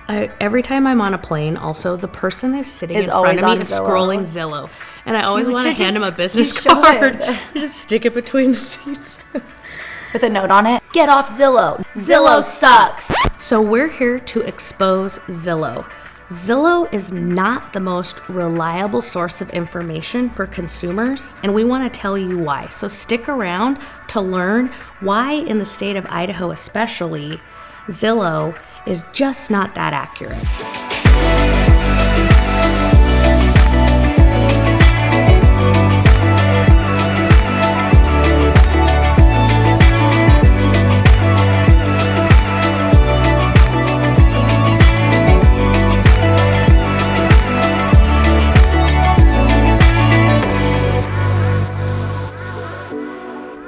Every time I'm on a plane, also, the person that's sitting Is in front of always me is on scrolling Zillow. And I always You want to should hand him a just- business you card. should. You just stick it between the seats. With a note on it. Get off Zillow. Zillow sucks. So we're here to expose Zillow. Zillow is not the most reliable source of information for consumers, and we want to tell you why. So stick around to learn why, in the state of Idaho especially, Zillow is just not that accurate.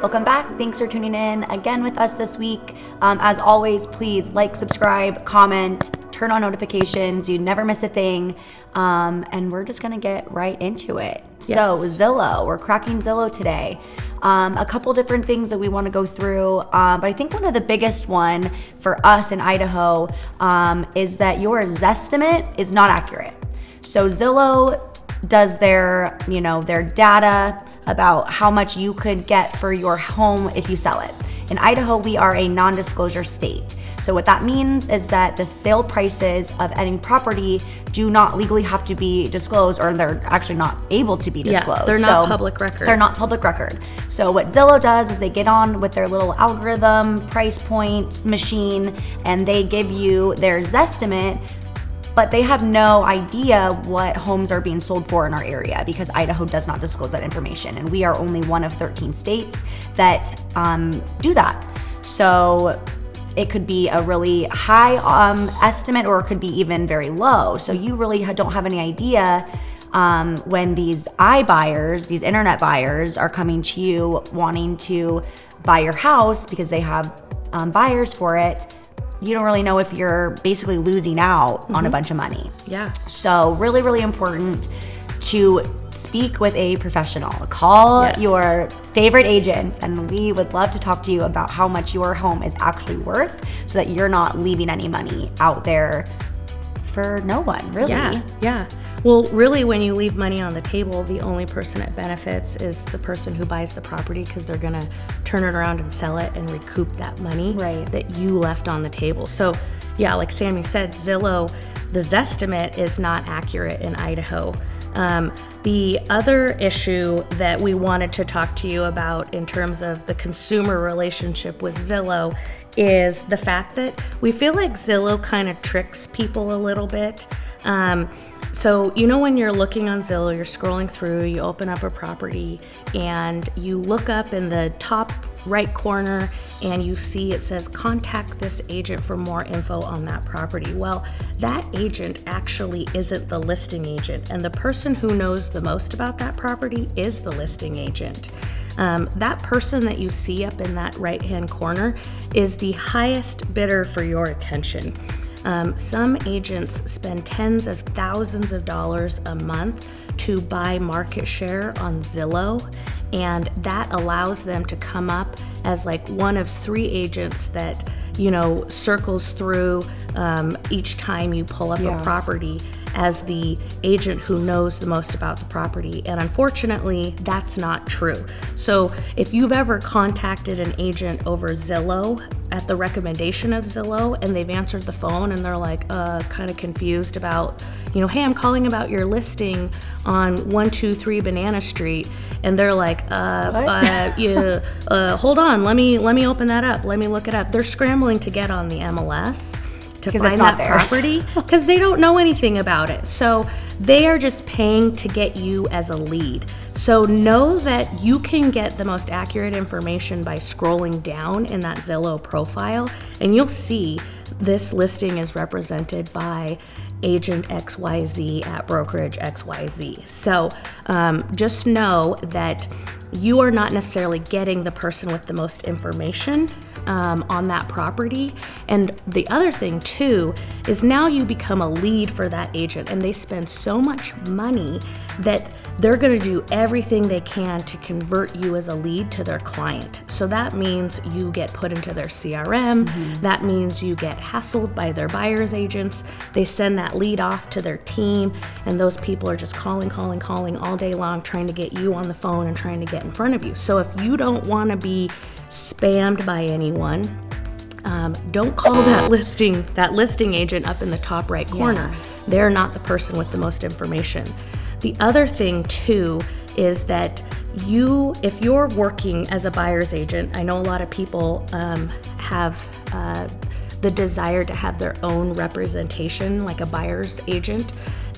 Welcome back. Thanks for tuning in again with us this week. As always, please like, subscribe, comment, turn on notifications. You never miss a thing. And we're just going to get right into it. Yes. So Zillow, we're cracking Zillow today. A couple different things that we want to go through. But I think one of the biggest one for us in Idaho is that your Zestimate is not accurate. So Zillow does their data about how much you could get for your home if you sell it. In Idaho, we are a non-disclosure state. So what that means is that the sale prices of any property do not legally have to be disclosed, or they're actually not able to be disclosed. Yeah, they're not public record. They're not public record. So what Zillow does is they get on with their little algorithm, price point machine, and they give you their Zestimate, but they have no idea what homes are being sold for in our area because Idaho does not disclose that information. And we are only one of 13 states that do that. So it could be a really high estimate, or it could be even very low. So you really don't have any idea when these iBuyers, these internet buyers, are coming to you wanting to buy your house because they have buyers for it. You don't really know if you're basically losing out on a bunch of money. Yeah. So really, really important to speak with a professional. Call your favorite agent, and we would love to talk to you about how much your home is actually worth so that you're not leaving any money out there for no one, really. Yeah. Well, really, when you leave money on the table, the only person it benefits is the person who buys the property, because they're going to turn it around and sell it and recoup that money that you left on the table. So, yeah, like Sammy said, Zillow, the Zestimate is not accurate in Idaho. The other issue that we wanted to talk to you about in terms of the consumer relationship with Zillow is the fact that we feel like Zillow kind of tricks people a little bit. So, when you're looking on Zillow, you're scrolling through, you open up a property, and you look up in the top right corner and you see it says, contact this agent for more info on that property. Well, that agent actually isn't the listing agent, and the person who knows the most about that property is the listing agent. That person that you see up in that right-hand corner is the highest bidder for your attention. Some agents spend tens of thousands of dollars a month to buy market share on Zillow, and that allows them to come up as like one of 3 agents that, circles through each time you pull up a property as the agent who knows the most about the property. And unfortunately, that's not true. So if you've ever contacted an agent over Zillow at the recommendation of Zillow, and they've answered the phone and they're like kind of confused about, hey, I'm calling about your listing on 123 Banana Street, and they're like, hold on, let me open that up, let me look it up. They're scrambling to get on the MLS to find that property because they don't know anything about it. So they are just paying to get you as a lead. So know that you can get the most accurate information by scrolling down in that Zillow profile, and you'll see this listing is represented by agent XYZ at brokerage XYZ. So just know that you are not necessarily getting the person with the most information on that property. And the other thing too is now you become a lead for that agent, and they spend so much money that they're going to do everything they can to convert you as a lead to their client. So that means you get put into their CRM. That means you get get hassled by their buyer's agents. They send that lead off to their team, and those people are just calling all day long, trying to get you on the phone and trying to get in front of you. So if you don't want to be spammed by anyone, don't call that listing agent up in the top right corner. Yeah. They're not the person with the most information. The other thing too is that if you're working as a buyer's agent, I know a lot of people have the desire to have their own representation, like a buyer's agent,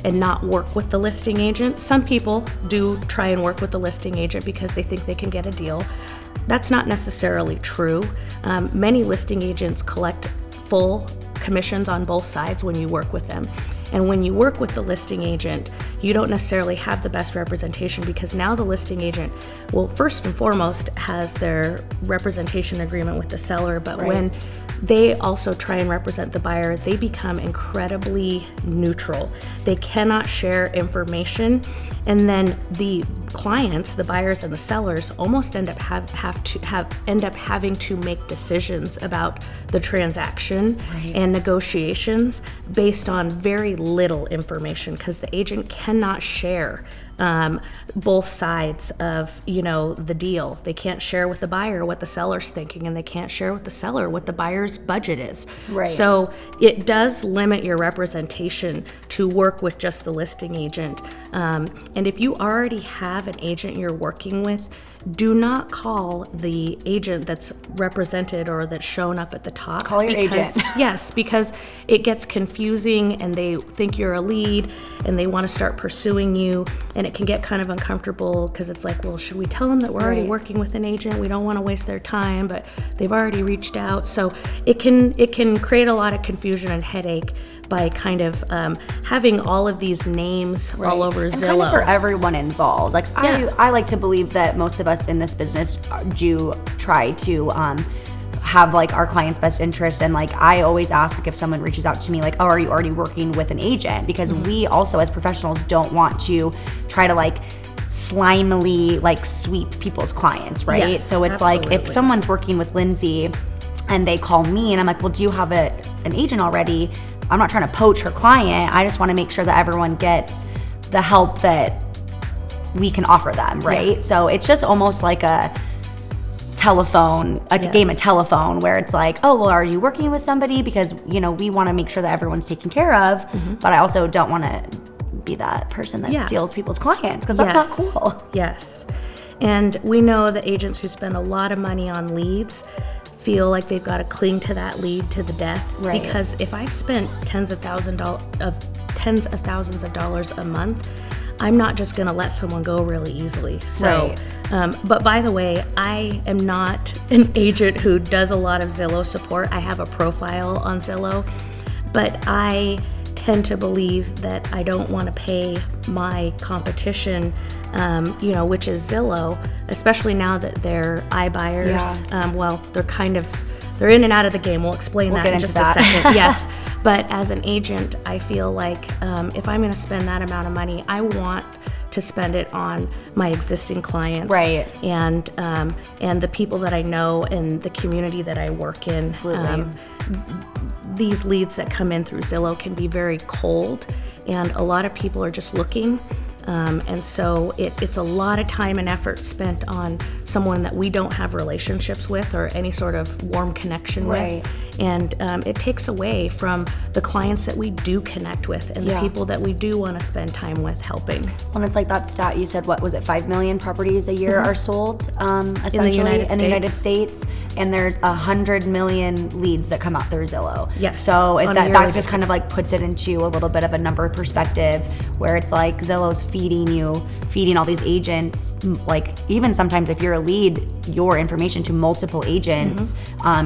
and not work with the listing agent. Some people do try and work with the listing agent because they think they can get a deal. That's not necessarily true. Many listing agents collect full commissions on both sides when you work with them. And when you work with the listing agent, you don't necessarily have the best representation, because now the listing agent, well, first and foremost, has their representation agreement with the seller, but when they also try and represent the buyer, they become incredibly neutral. They cannot share information, and then the clients, the buyers and the sellers, almost end up having to make decisions about the transaction and negotiations based on very little information, because the agent cannot share both sides of the deal. They can't share with the buyer what the seller's thinking, and they can't share with the seller what the buyer's budget is. So it does limit your representation to work with just the listing agent. And if you already have an agent you're working with, do not call the agent that's represented or that's shown up at the top. Call your agent. Yes, because it gets confusing, and they think you're a lead, and they want to start pursuing you, and it can get kind of uncomfortable, because it's like, well, should we tell them that we're already working with an agent? We don't want to waste their time, but they've already reached out. So it can create a lot of confusion and headache by kind of having all of these names all over Zillow. And kind of for everyone involved. Like I like to believe that most of us in this business do try to have like our clients' best interest, and like I always ask, like, if someone reaches out to me, like, oh, are you already working with an agent? Because we also as professionals don't want to try to like slimily like sweep people's clients, right? Yes, so it's absolutely. like if someone's working with Lindsay and they call me and I'm like, well, do you have an agent already? I'm not trying to poach her client. I just want to make sure that everyone gets the help that we can offer them, right? So it's just almost like a game of telephone, where it's like, oh, well, are you working with somebody? Because, we want to make sure that everyone's taken care of, but I also don't want to be that person that steals people's clients, because that's not cool. Yes. And we know that agents who spend a lot of money on leads feel like they've got to cling to that lead to the death. Because if I've spent tens of thousands of dollars a month, I'm not just going to let someone go really easily. So, but by the way, I am not an agent who does a lot of Zillow support. I have a profile on Zillow, but I tend to believe that I don't want to pay my competition, which is Zillow, especially now that they're iBuyers. Well, they're in and out of the game. We'll explain that in just a second. Yes. But as an agent, I feel like if I'm going to spend that amount of money, I want to spend it on my existing clients, and the people that I know and the community that I work in. These leads that come in through Zillow can be very cold, and a lot of people are just looking. And so it's a lot of time and effort spent on someone that we don't have relationships with or any sort of warm connection with. And it takes away from the clients that we do connect with and the people that we do want to spend time with helping. Well, and it's like that stat you said, what was it, 5 million properties a year are sold essentially in the United States. And there's 100 million leads that come out through Zillow. Yes. So that just kind of like puts it into a little bit of a number perspective, where it's like Zillow's feeding all these agents, like even sometimes if you're a lead, your information to multiple agents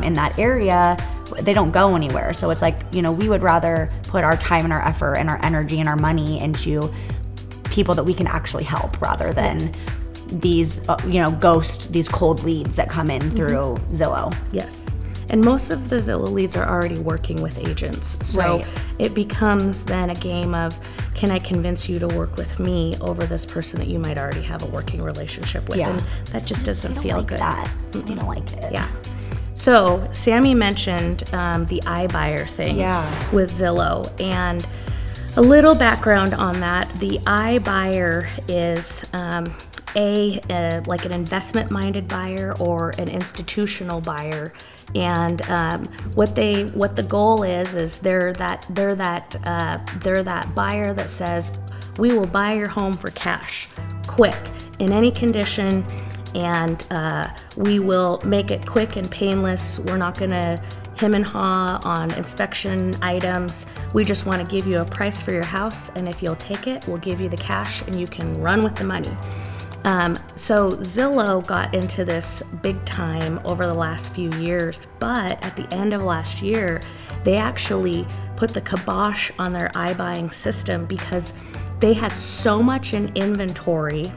in that area, they don't go anywhere. So it's like, we would rather put our time and our effort and our energy and our money into people that we can actually help, rather than these these cold leads that come in through Zillow. Yes. And most of the Zillow leads are already working with agents. So it becomes then a game of, can I convince you to work with me over this person that you might already have a working relationship with? And that just doesn't feel good. You don't like it. Yeah. So Sammy mentioned the iBuyer thing with Zillow, and a little background on that. The iBuyer is like an investment-minded buyer or an institutional buyer, and what the goal is they're that buyer that says, we will buy your home for cash, quick, in any condition, and we will make it quick and painless. We're not going to hem and haw on inspection items. We just want to give you a price for your house, and if you'll take it, we'll give you the cash and you can run with the money. So Zillow got into this big time over the last few years, but at the end of last year, they actually put the kibosh on their iBuying system because they had so much in inventory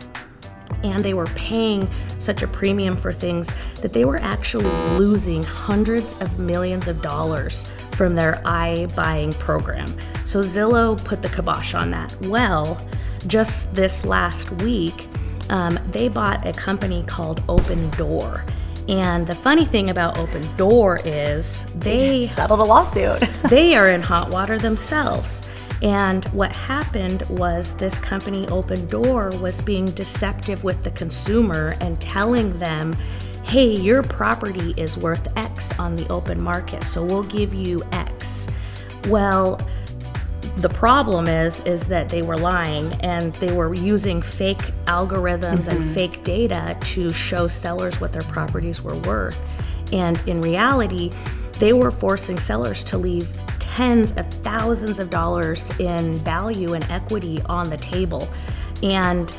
and they were paying such a premium for things that they were actually losing hundreds of millions of dollars from their iBuying program. So Zillow put the kibosh on that. Well, just this last week, they bought a company called Open Door. And the funny thing about Open Door is they settled a lawsuit. They are in hot water themselves. And what happened was this company, Open Door, was being deceptive with the consumer and telling them, hey, your property is worth X on the open market, so we'll give you X. Well, the problem is that they were lying and they were using fake algorithms and fake data to show sellers what their properties were worth. And in reality, they were forcing sellers to leave tens of thousands of dollars in value and equity on the table. And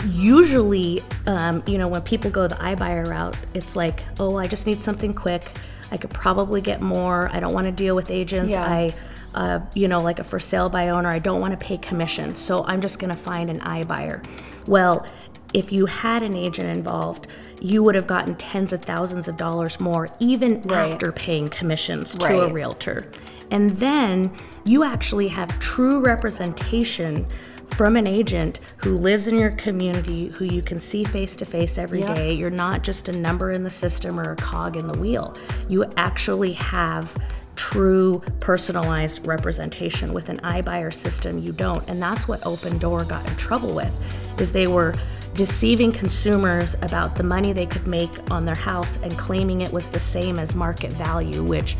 usually, when people go the iBuyer route, it's like, oh, I just need something quick. I could probably get more. I don't want to deal with agents. Like a for sale by owner, I don't want to pay commission. So I'm just going to find an iBuyer. Well, if you had an agent involved, you would have gotten tens of thousands of dollars more, even after paying commissions to a realtor. And then you actually have true representation from an agent who lives in your community, who you can see face to face every day. You're not just a number in the system or a cog in the wheel. You actually have true personalized representation. With an iBuyer system, you don't. And that's what Open Door got in trouble with, is they were deceiving consumers about the money they could make on their house and claiming it was the same as market value, which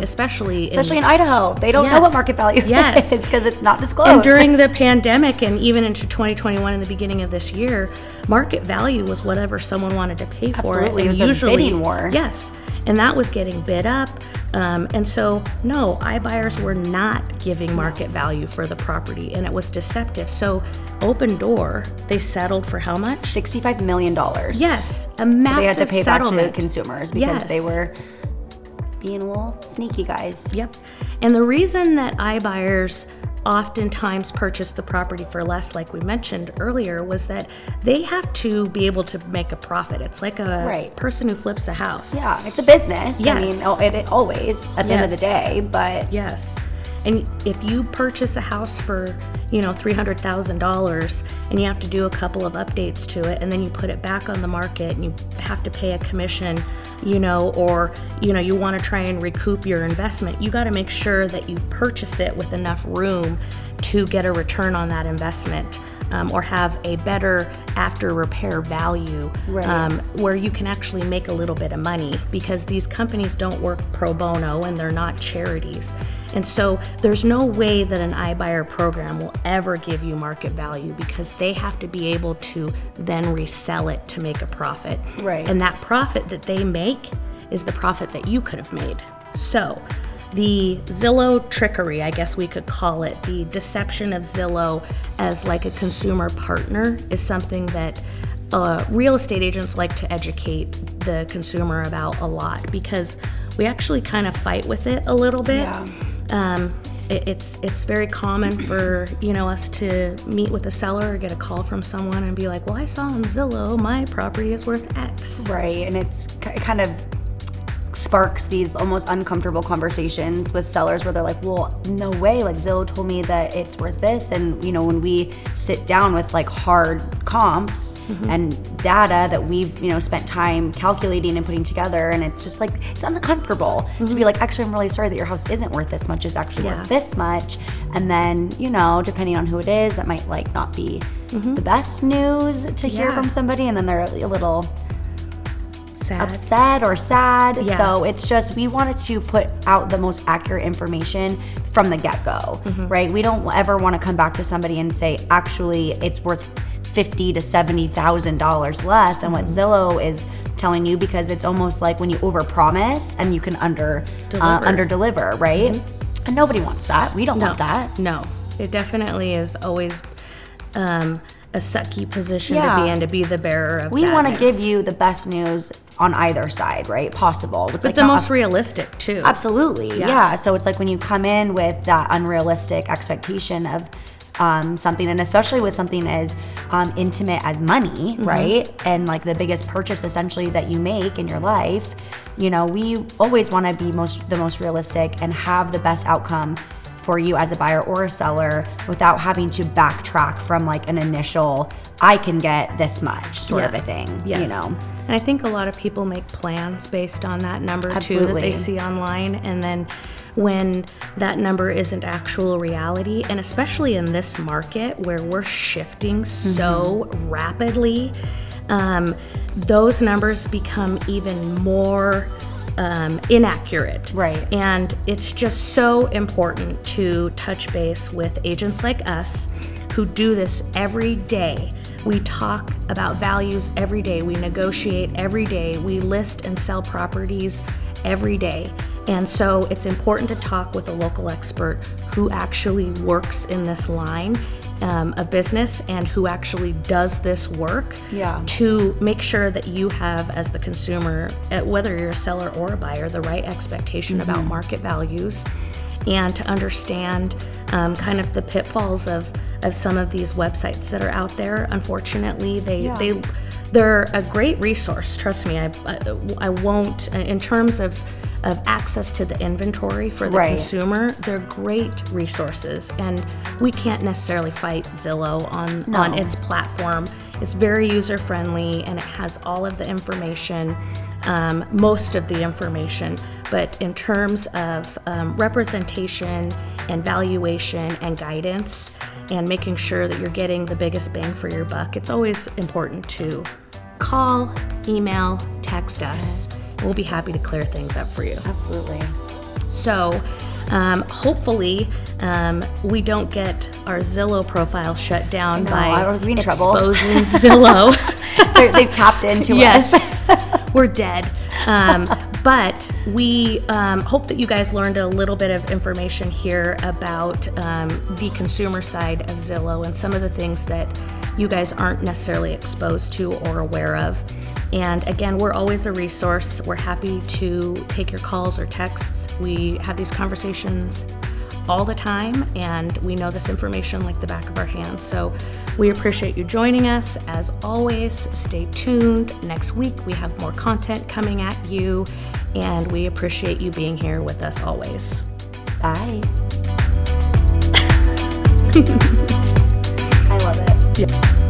especially in Idaho, they don't know what market value is because it's not disclosed. And during the pandemic and even into 2021 and the beginning of this year, market value was whatever someone wanted to pay for it. It was usually a bidding war. Yes, and that was getting bid up. And so, no, iBuyers were not giving market value for the property, and it was deceptive. So Open Door, they settled for how much? $65 million. Yes, a massive they had to pay settlement. Back to consumers because they were being a little sneaky guys. Yep. And the reason that iBuyers oftentimes purchase the property for less, like we mentioned earlier, was that they have to be able to make a profit. It's like a person who flips a house. Yeah, it's a business. Yes. I mean, it always, at the end of the day, but... Yes. And if you purchase a house for, $300,000 and you have to do a couple of updates to it and then you put it back on the market and you have to pay a commission, or you want to try and recoup your investment, you got to make sure that you purchase it with enough room to get a return on that investment, or have a better after repair value, where you can actually make a little bit of money, because these companies don't work pro bono and they're not charities. And so there's no way that an iBuyer program will ever give you market value, because they have to be able to then resell it to make a profit. Right. And that profit that they make is the profit that you could have made. So the Zillow trickery, I guess we could call it, the deception of Zillow as like a consumer partner, is something that real estate agents like to educate the consumer about a lot, because we actually kind of fight with it a little bit. Yeah. It's very common for us to meet with a seller or get a call from someone and be like, well, I saw on Zillow my property is worth X. Right, and it's kind of sparks these almost uncomfortable conversations with sellers where they're like, well, no way, like Zillow told me that it's worth this. And you know, when we sit down with like hard comps and data that we've, you know, spent time calculating and putting together, and it's just like, it's uncomfortable to be like, actually, I'm really sorry that your house isn't worth this much, it's actually worth this much. And then, you know, depending on who it is, that might like not be the best news to hear from somebody, and then they're a little upset or sad. So it's just, we wanted to put out the most accurate information from the get-go, right? We don't ever want to come back to somebody and say, actually, it's worth $50,000 to $70,000 less than what Zillow is telling you, because it's almost like when you overpromise and you can under-deliver, right? And nobody wants that. We don't want that. No, it definitely is always a sucky position to be in, to be the bearer of we want to news. give you the best news on either side, right? Possible. It's but like the most realistic too. Absolutely, yeah. So it's like when you come in with that unrealistic expectation of something, and especially with something as intimate as money, right? And like the biggest purchase essentially that you make in your life, you know, we always want to be the most realistic and have the best outcome for you as a buyer or a seller without having to backtrack from like an initial, I can get this much sort of a thing, you know? And I think a lot of people make plans based on that number too that they see online, and then when that number isn't actual reality, and especially in this market where we're shifting so rapidly, those numbers become even more inaccurate. Right. And it's just so important to touch base with agents like us who do this every day. We talk about values every day. We negotiate every day. We list and sell properties every day. And so it's important to talk with a local expert who actually works in this line of business and who actually does this work to make sure that you have, as the consumer, whether you're a seller or a buyer, the right expectation about market values, and to understand kind of the pitfalls of some of these websites that are out there. Unfortunately, they're a great resource. Trust me, I won't, in terms of access to the inventory for the consumer, they're great resources, and we can't necessarily fight Zillow on its platform. It's very user friendly and it has all of the information, most of the information, but in terms of representation and valuation and guidance and making sure that you're getting the biggest bang for your buck, it's always important to call, email, text us. We'll be happy to clear things up for you. Absolutely. So hopefully we don't get our Zillow profile shut down by exposing Zillow. They've tapped into us. Yes, we're dead. But we hope that you guys learned a little bit of information here about the consumer side of Zillow and some of the things that you guys aren't necessarily exposed to or aware of. And again, we're always a resource. We're happy to take your calls or texts. We have these conversations all the time, and we know this information like the back of our hands. So we appreciate you joining us. As always, stay tuned. Next week, we have more content coming at you, and we appreciate you being here with us always. Bye. I love it. Yeah.